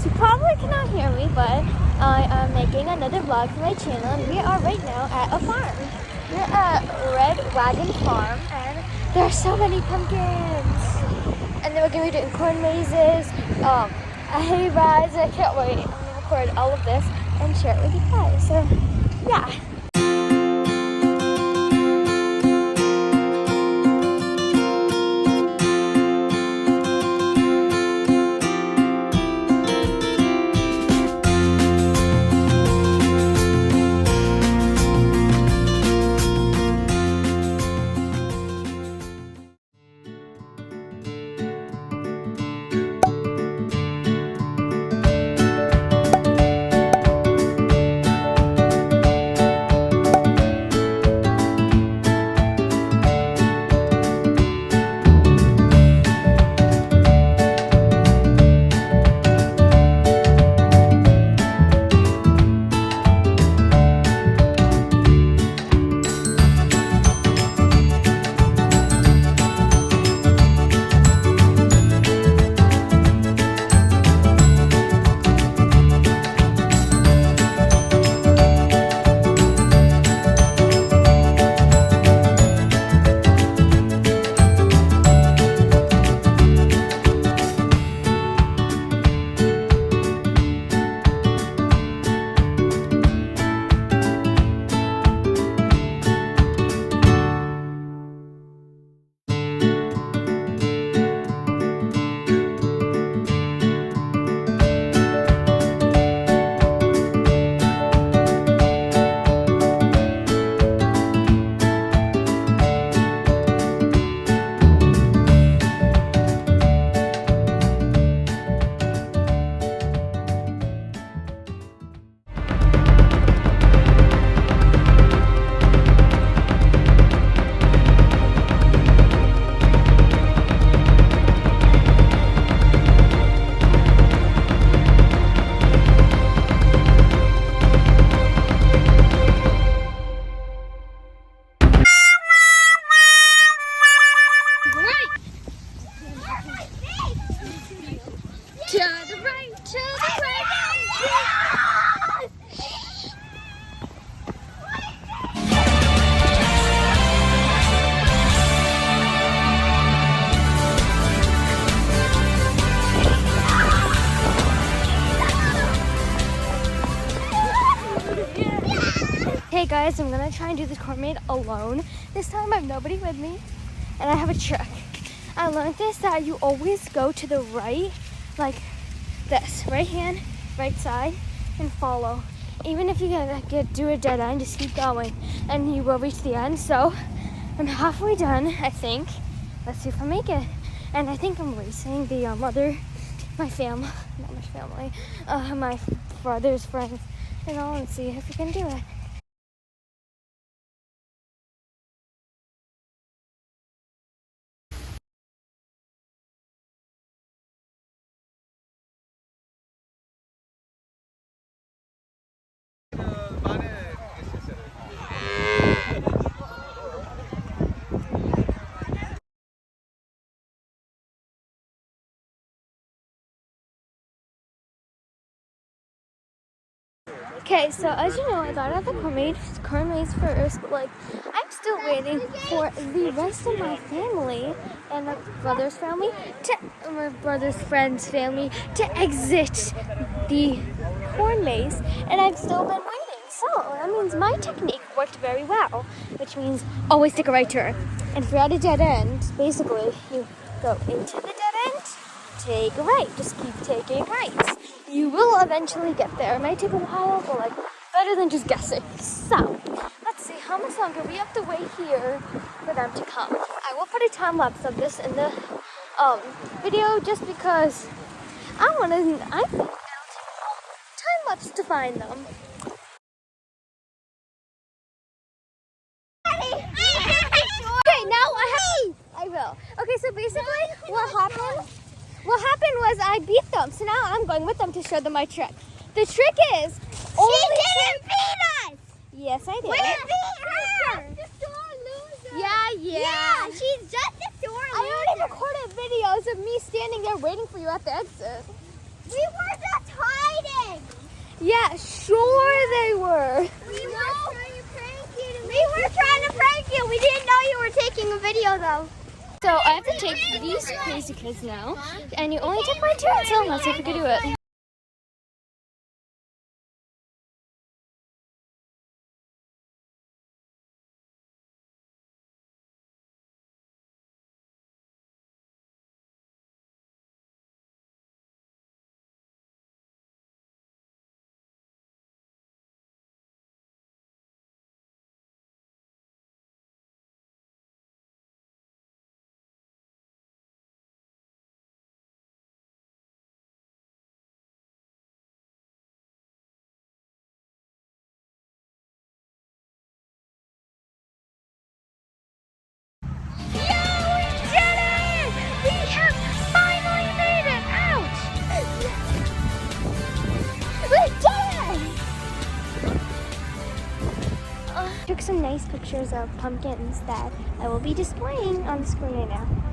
you probably cannot hear me, but I am making another vlog for my channel, and we are right now at a farm. We're at Red Wagon Farm, and there are so many pumpkins. And then we're going to be doing corn mazes, hay rides, and I can't wait. I'm going to record all of this and share it with you guys. So, yeah. Hey guys, I'm gonna try and do this corn maze alone. This time I have nobody with me, and I have a trick. I learned this, that you always go to the right, like this, right hand, right side, and follow. Even if you do a dead end, just keep going, and you will reach the end. So I'm halfway done, I think. Let's see if I make it. And I think I'm racing the my family, not my family, my brother's friends, and all, and see if we can do it. Okay, so as you know, I got out the corn maze first, but like I'm still waiting for the rest of my family and my brother's family my brother's friend's family to exit the corn maze, and I've still been waiting. So that means my technique worked very well, which means always take a right turn. And if you're at a dead end, basically you go into the dead end, take a right, just keep taking rights. You will eventually get there. It might take a while, but like better than just guessing. So let's see how much longer we have to wait here for them to come. I will put a time lapse of this in the video just because I think it'll take a time lapse to find them. Okay, now I will. Okay, so basically what happened was I beat them. So now I'm going with them to show them my trick. The trick is only she didn't beat us. Yes, I did. We beat her. Just a sore loser. Yeah, she's just a sore loser. I already recorded videos of me standing there waiting for you at the exit. We were just Yeah, sure they were. We were trying to prank you. We were trying to prank you. We didn't know you were taking a video though. So I have to take these crazy kids now, and you only take my turn, so let's see if we can do it. Took some nice pictures of pumpkins that I will be displaying on the screen right now.